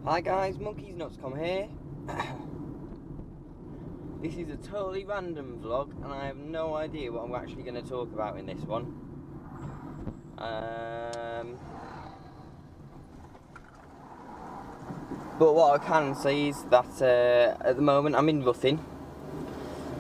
Hi guys, Monkeysnuts.com here. This is a totally random vlog and I have no idea what I'm actually going to talk about in this one. But what I can say is that at the moment I'm in Ruthyn.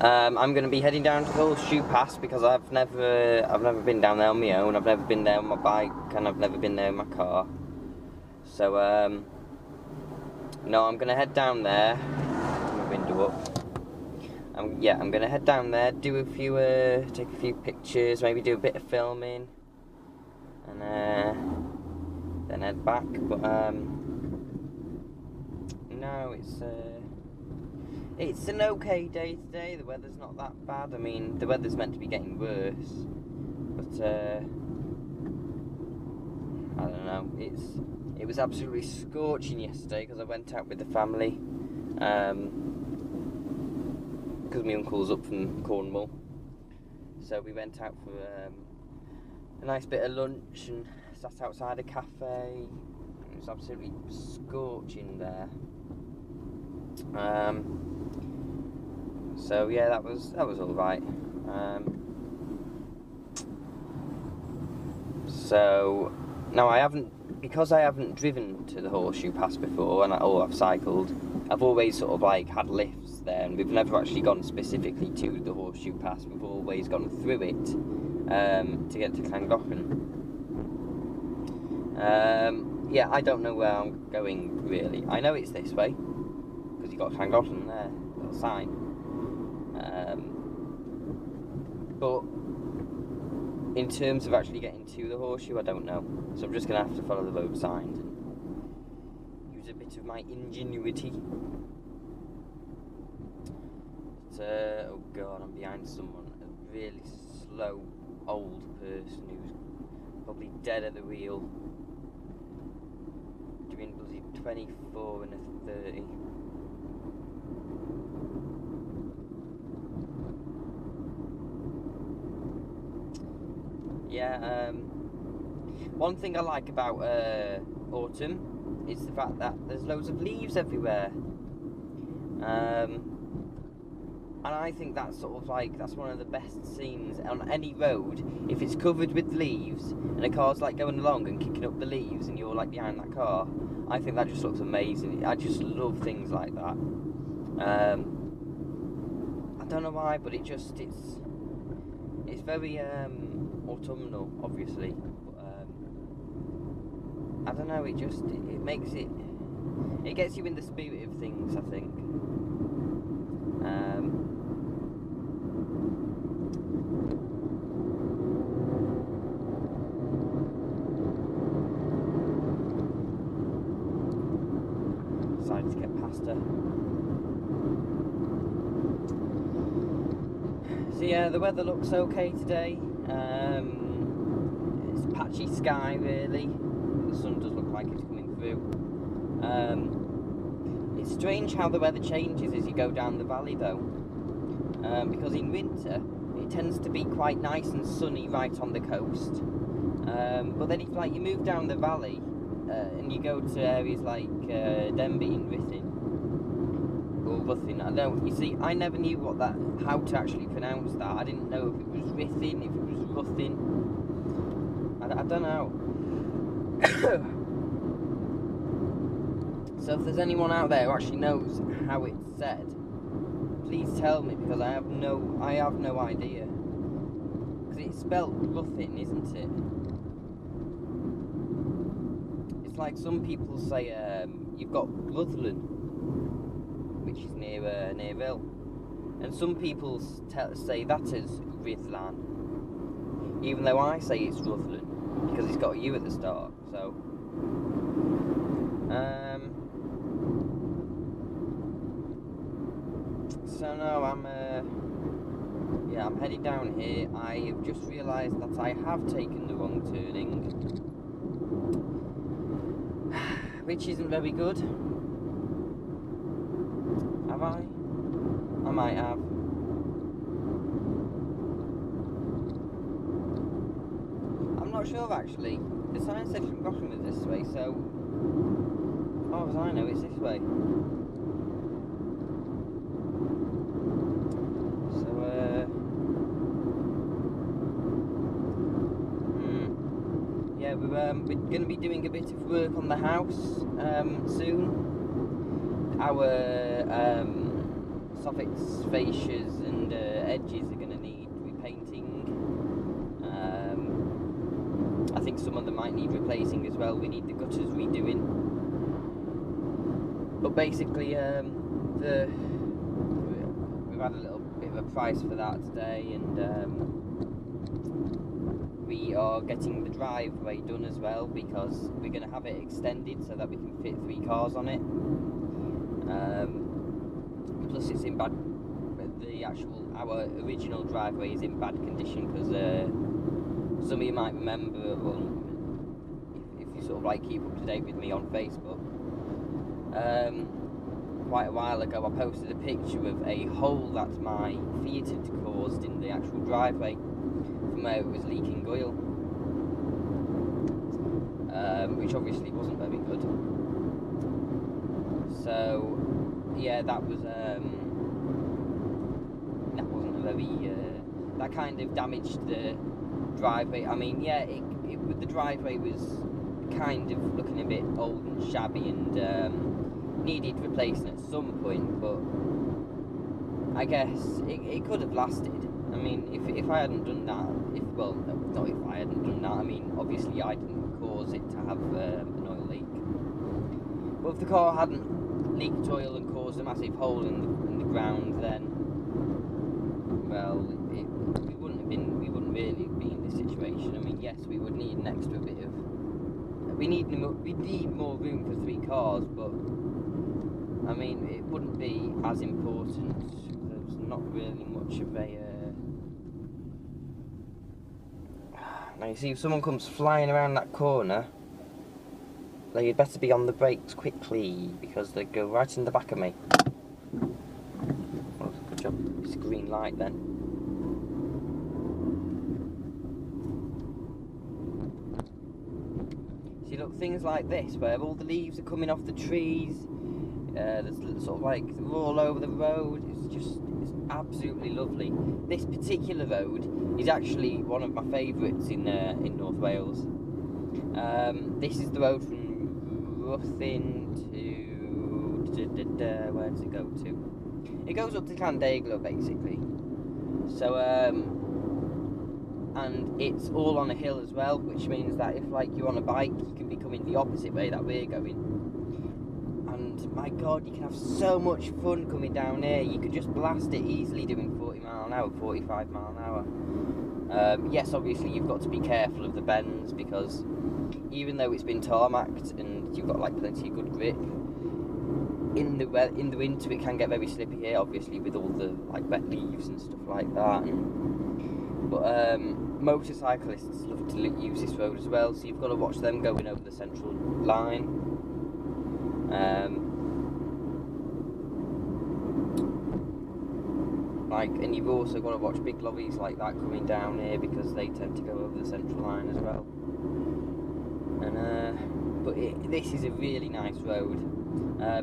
I'm going to be heading down to the Horseshoe Pass because I've never been down there on my own. I've never been there on my bike and I've never been there in my car. So no, I'm going to head down there. Put my window up. I'm going to head down there, do a few, take a few pictures, maybe do a bit of filming, and then head back. But no, it's an okay day today. The weather's not that bad. I mean, the weather's meant to be getting worse, but I don't know. It was absolutely scorching yesterday because I went out with the family. Because my uncle's up from Cornwall, so we went out for a nice bit of lunch and sat outside a cafe. It was absolutely scorching there. So yeah, that was all right. So now because I haven't driven to the Horseshoe Pass before, and I've cycled. I've always sort of like had lifts there, and we've never actually gone specifically to the Horseshoe Pass. We've always gone through it to get to Llangollen. Yeah, I don't know where I'm going really. I know it's this way because you got Llangollen there, got a sign. But in terms of actually getting to the Horseshoe, I don't know. So I'm just gonna have to follow the road signs and use a bit of my ingenuity. But, oh god, I'm behind someone, a really slow old person who's probably dead at the wheel, doing bloody 24 and a 30. Yeah, one thing I like about autumn is the fact that there's loads of leaves everywhere. And I think that's sort of like, that's one of the best scenes on any road. If it's covered with leaves and a car's like going along and kicking up the leaves and you're like behind that car, I think that just looks amazing. I just love things like that. I don't know why, but it's very autumnal, obviously. But, I don't know, it makes it gets you in the spirit of things, I think. Decided to get past her. So yeah, the weather looks okay today. It's patchy sky really. The sun does look like it's coming through. It's strange how the weather changes as you go down the valley though. Because in winter it tends to be quite nice and sunny right on the coast. But then if like you move down the valley and you go to areas like Denby and Ruthyn, or Ruthyn, I don't know. You see, I never knew how to actually pronounce that. I didn't know if it was Ruthyn, if it was Ruthyn. I don't know. So if there's anyone out there who actually knows how it's said, please tell me, because I have no idea. Because it's spelled Ruthyn, isn't it? It's like some people say you've got Rutland, which is near Hill, and some people say that is Rithlan, even though I say it's Rutland because it's got a U at the start. So so no, I'm heading down here. I have just realised that I have taken the wrong turning, which isn't very good. Have I? I might have. I'm not sure actually. The sign said Llangollen was this way, so far as I know, it's this way. So, yeah, we're going to be doing a bit of work on the house soon. Our soffits, fascias and edges are going to need repainting. I think some of them might need replacing as well. We need the gutters redoing. But basically, we've had a little bit of a price for that today, and we are getting the driveway done as well, because we're going to have it extended so that we can fit 3 cars on it. Plus it's in bad, our original driveway is in bad condition, because some of you might remember, well, if you sort of like keep up to date with me on Facebook, quite a while ago I posted a picture of a hole that my Fiat had caused in the actual driveway from where it was leaking oil, which obviously wasn't very good. So yeah, that wasn't a very that kind of damaged the driveway. I mean, yeah, the driveway was kind of looking a bit old and shabby and needed replacing at some point, but I guess it could have lasted. I mean, if I hadn't done that, well, not if I hadn't done that, I mean, obviously I didn't cause it to have an oil leak. But if the car hadn't leaked oil and caused a massive hole in the ground, then, well, we wouldn't really be in this situation. I mean, yes, we would need an extra bit of, we need more room for 3 cars, but I mean, it wouldn't be as important. There's not really much of a now you see, if someone comes flying around that corner, you'd better be on the brakes quickly, because they go right in the back of me. Oh, good job, it's a green light then. See, look, things like this, where all the leaves are coming off the trees, there's sort of like, they're all over the road, it's absolutely lovely. This particular road is actually one of my favourites in North Wales. This is the road from Ruthin to where does it go to? It goes up to Llandeglo basically. So and it's all on a hill as well, which means that if like you're on a bike, you can be coming the opposite way that we're going. And my God, you can have so much fun coming down here. You could just blast it easily doing 40 mile an hour, 45 mile an hour. Yes, obviously you've got to be careful of the bends, because even though it's been tarmacked and you've got like plenty of good grip, in the winter it can get very slippy here, obviously with all the like wet leaves and stuff like that. But motorcyclists love to use this road as well, so you've got to watch them going over the central line. And you've also got to watch big lorries like that coming down here, because they tend to go over the central line as well. And but this is a really nice road.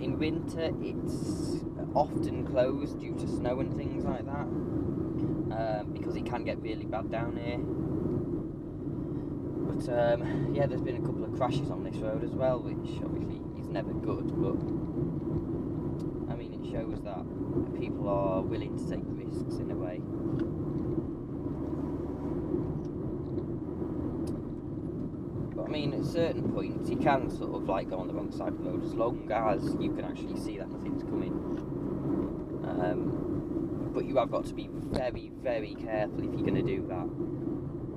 In winter it's often closed due to snow and things like that, because it can get really bad down here. But yeah, there's been a couple of crashes on this road as well, which obviously is never good, but I mean, it shows that people are willing to take risks in a way. But I mean, at certain points you can sort of like go on the wrong side of the road, as long as you can actually see that nothing's coming. But you have got to be very, very careful if you're going to do that.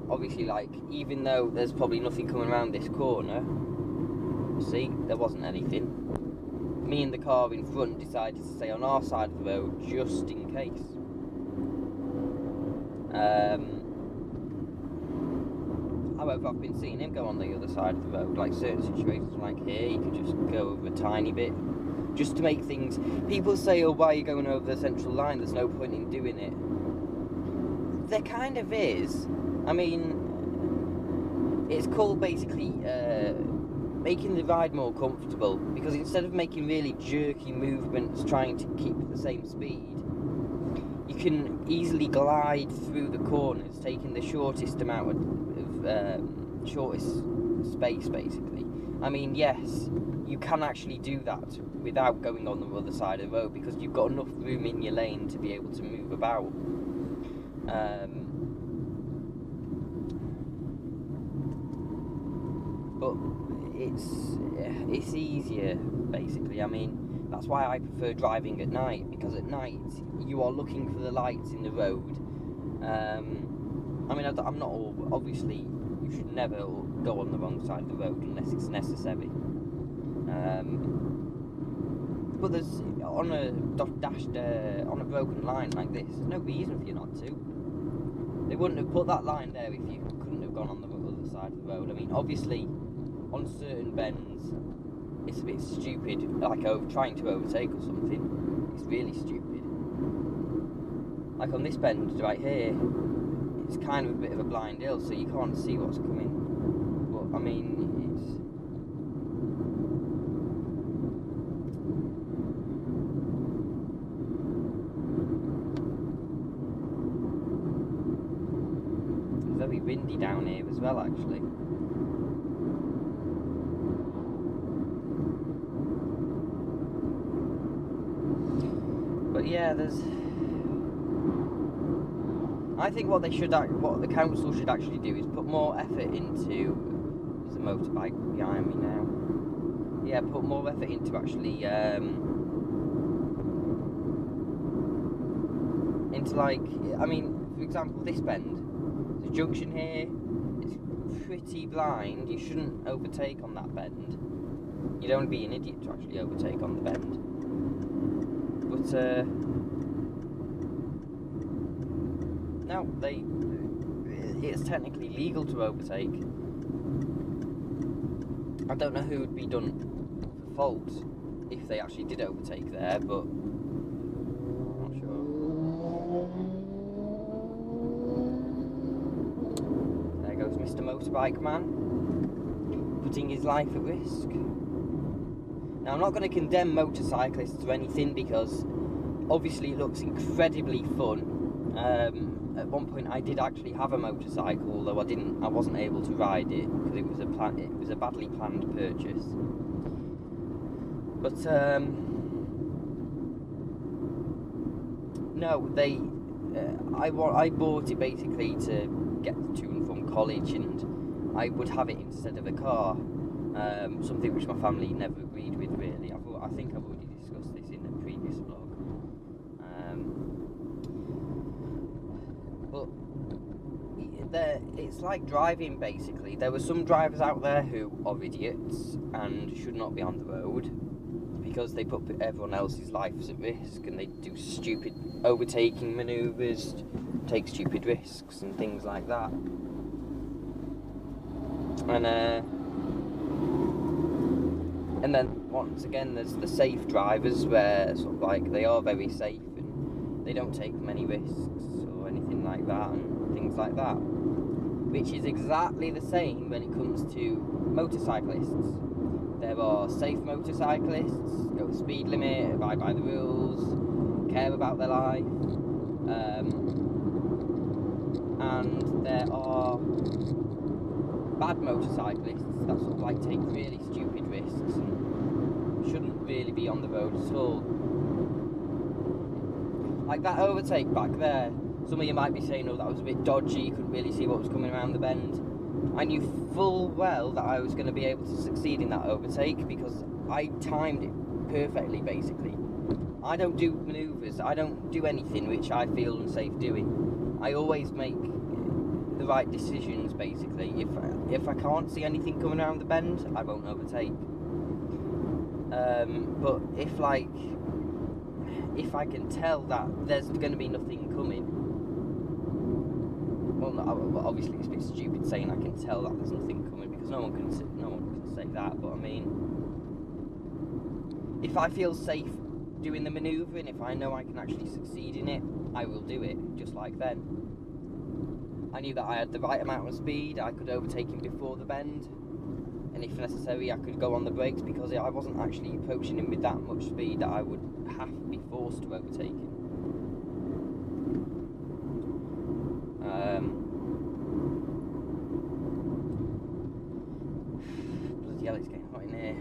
Obviously, like, even though there's probably nothing coming around this corner, see, there wasn't anything. Me and the car in front decided to stay on our side of the road just in case. However, I've been seeing him go on the other side of the road, like certain situations like here, you can just go over a tiny bit, just to make things... People say, oh, why are you going over the central line? There's no point in doing it. There kind of is. I mean, it's called basically making the ride more comfortable, because instead of making really jerky movements trying to keep the same speed, you can easily glide through the corners, taking the shortest amount of shortest space, basically. I mean, yes, you can actually do that without going on the other side of the road, because you've got enough room in your lane to be able to move about. But it's easier, basically. I mean, that's why I prefer driving at night, because at night you are looking for the lights in the road. I mean, I'm not all, obviously you should never go on the wrong side of the road unless it's necessary. But there's on a broken line like this, there's no reason for you not to. They wouldn't have put that line there if you couldn't have gone on the other side of the road. I mean, obviously, on certain bends, it's a bit stupid, like trying to overtake or something. It's really stupid. Like on this bend right here, it's kind of a bit of a blind hill, so you can't see what's coming. But I mean, it's very windy down here as well, actually. But yeah, I think what the council should actually do is put more effort into. There's a motorbike behind me now. Yeah, put more effort into actually into, like, I mean, for example, this bend, the junction here is pretty blind. You shouldn't overtake on that bend. You'd only be an idiot to actually overtake on the bend. But no, it's technically legal to overtake. I don't know who would be done for fault if they actually did overtake there, but I'm not sure. There goes Mr. Motorbike Man, putting his life at risk. Now, I'm not going to condemn motorcyclists or anything, because obviously it looks incredibly fun. At one point I did actually have a motorcycle, although I wasn't able to ride it because it was a badly planned purchase. But no, I bought it basically to get to and from college, and I would have it instead of a car. Something which my family never agreed with, really. I think I've already discussed this in a previous vlog. But it's like driving, basically. There were some drivers out there who are idiots and should not be on the road, because they put everyone else's lives at risk, and they do stupid overtaking manoeuvres, take stupid risks and things like that. And then once again, there's the safe drivers, where sort of like they are very safe and they don't take many risks or anything like that, and things like that. Which is exactly the same when it comes to motorcyclists. There are safe motorcyclists, go speed limit, abide by the rules, care about their life, and there are bad motorcyclists that sort of like take really stupid risks and shouldn't really be on the road at all. Like that overtake back there, some of you might be saying, oh, that was a bit dodgy, you couldn't really see what was coming around the bend. I knew full well that I was going to be able to succeed in that overtake, because I timed it perfectly, basically. I don't do manoeuvres, I don't do anything which I feel unsafe doing. I always make the right decisions, basically. If I can't see anything coming around the bend, I won't overtake. But if I can tell that there's going to be nothing coming, well, no, obviously it's a bit stupid saying I can tell that there's nothing coming, because no one can say that. But I mean, if I feel safe doing the manoeuvre, and if I know I can actually succeed in it, I will do it, just like then. I knew that I had the right amount of speed, I could overtake him before the bend, and and if necessary I could go on the brakes, because I wasn't actually approaching him with that much speed that I would have to be forced to overtake him. Bloody hell, it's getting hot in here.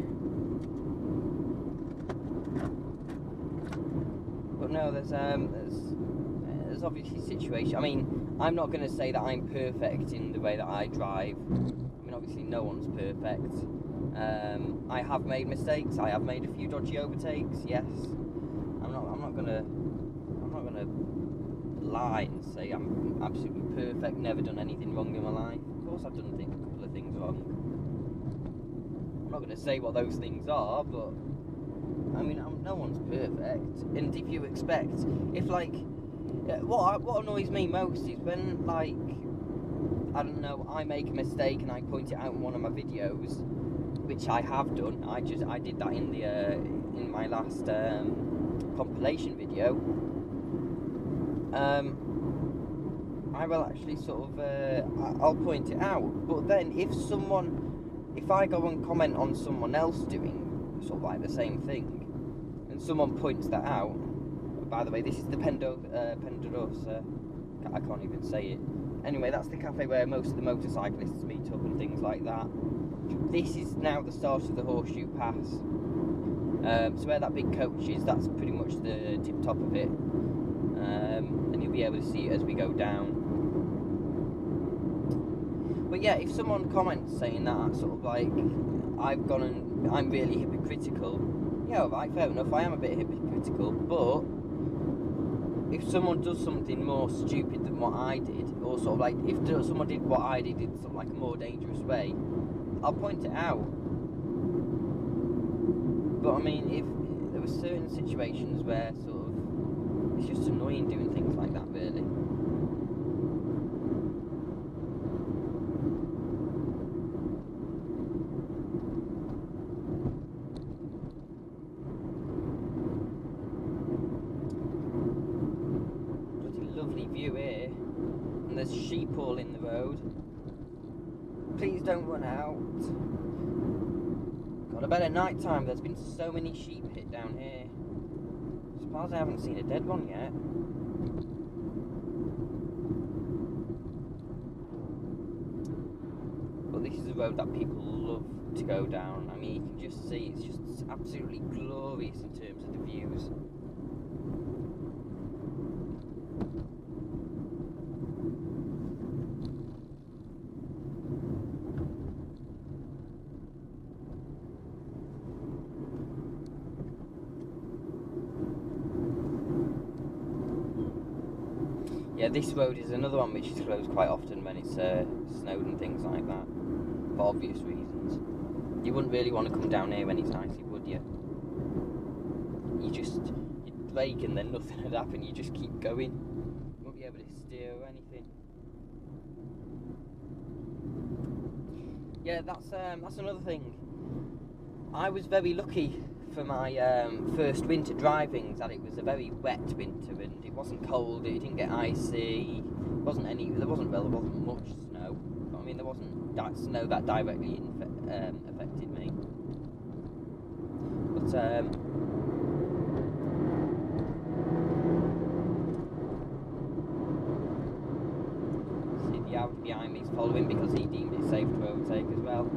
But no, there's obviously situation. I mean, I'm not going to say that I'm perfect in the way that I drive. I mean, obviously no one's perfect. I have made mistakes. I have made a few dodgy overtakes. Yes, I'm not gonna lie and say I'm absolutely perfect. Never done anything wrong in my life. Of course, I've done a couple of things wrong. I'm not going to say what those things are, but I mean, no one's perfect. And if you expect, what annoys me most is when, like, I don't know, I make a mistake and I point it out in one of my videos, which I have done. I did that in my last compilation video. I will actually sort of I'll point it out. But then if I go and comment on someone else doing sort of like the same thing, and someone points that out. By the way, this is the Pendarosa. I can't even say it. Anyway, that's the cafe where most of the motorcyclists meet up and things like that. This is now the start of the Horseshoe Pass. So where that big coach is, that's pretty much the tip top of it. And you'll be able to see it as we go down. But yeah, if someone comments saying that, sort of like, I'm really hypocritical, yeah, alright, fair enough, I am a bit hypocritical, but if someone does something more stupid than what I did, or sort of like, if someone did what I did in sort of like a more dangerous way, I'll point it out. But I mean, if there were certain situations where sort of, it's just annoying doing things like that, really. Lovely view here, and there's sheep all in the road. Please don't run out. God, I bet at night time there's been so many sheep hit down here. I suppose I haven't seen a dead one yet. But this is a road that people love to go down. I mean, you can just see it's just absolutely glorious in terms of the views. Yeah, this road is another one which is closed quite often when it's snowed and things like that, for obvious reasons. You wouldn't really want to come down here when it's icy, would you? You'd brake and then nothing would happen, you just keep going. You won't be able to steer or anything. Yeah, that's another thing. I was very lucky for my first winter driving, that it was a very wet winter and it wasn't cold, it didn't get icy, there wasn't much snow, but I mean there wasn't that snow that directly affected me. But see, the Audi behind me is following because he deemed it safe to overtake as well.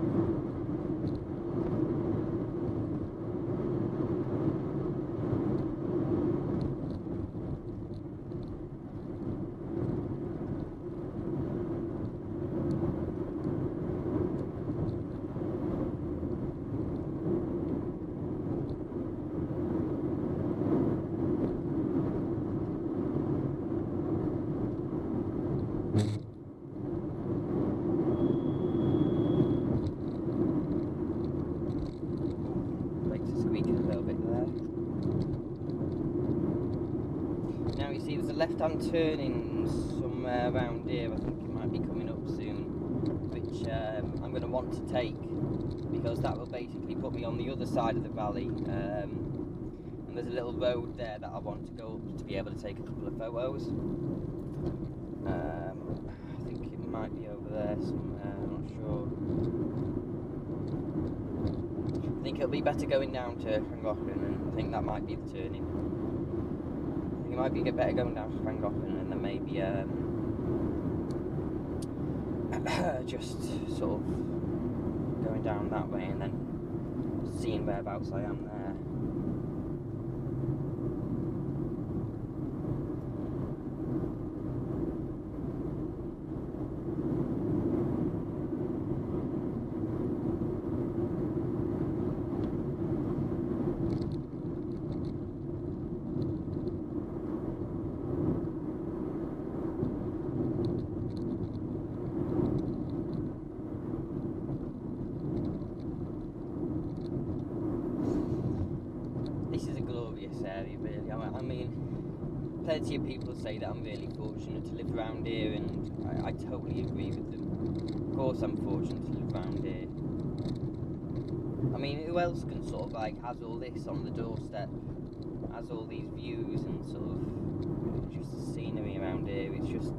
Left-hand turning somewhere around here. I think it might be coming up soon, which I'm going to want to take, because that will basically put me on the other side of the valley, and there's a little road there that I want to go up to be able to take a couple of photos. I think it might be over there somewhere, I'm not sure. I think it'll be better going down to Llangollen, and I think that might be the turning. I think it might be better going down to Llangollen and then maybe just sort of going down that way and then seeing whereabouts I am there. This is a glorious area, really. I mean, plenty of people say that I'm really fortunate to live around here, and I totally agree with them. Of course I'm fortunate to live around here. I mean, who else can sort of like has all this on the doorstep, has all these views and sort of just the scenery around here. It's just,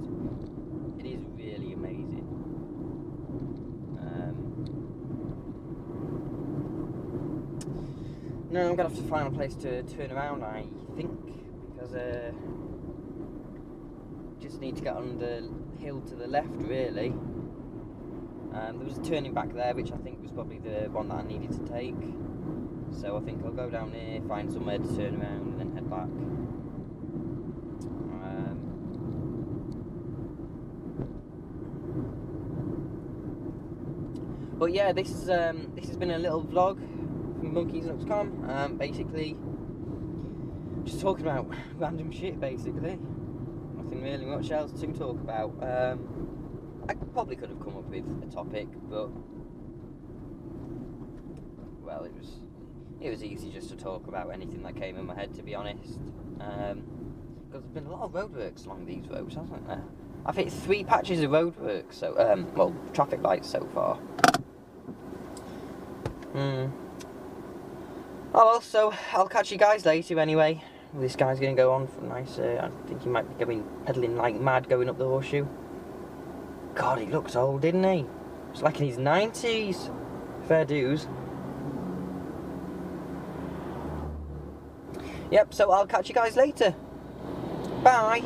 it is really amazing. No, I'm going to have to find a place to turn around, I think, because just need to get on the hill to the left, really. There was a turning back there, which I think was probably the one that I needed to take. So I think I'll go down here, find somewhere to turn around, and then head back. But yeah, this has been a little vlog from monkeysnooks.com. Basically, just talking about random shit. Basically, nothing really much else to talk about. I probably could have come up with a topic, but well, it was easy just to talk about anything that came in my head, to be honest. Because there's been a lot of roadworks along these roads, hasn't there? I've hit 3 patches of roadworks, so well, traffic lights so far. Oh well, so I'll catch you guys later anyway. This guy's going to go on for a nice, I think he might be pedaling like mad going up the horseshoe. God, he looks old, didn't he? It's like in his 90s. Fair dues. Yep, so I'll catch you guys later. Bye.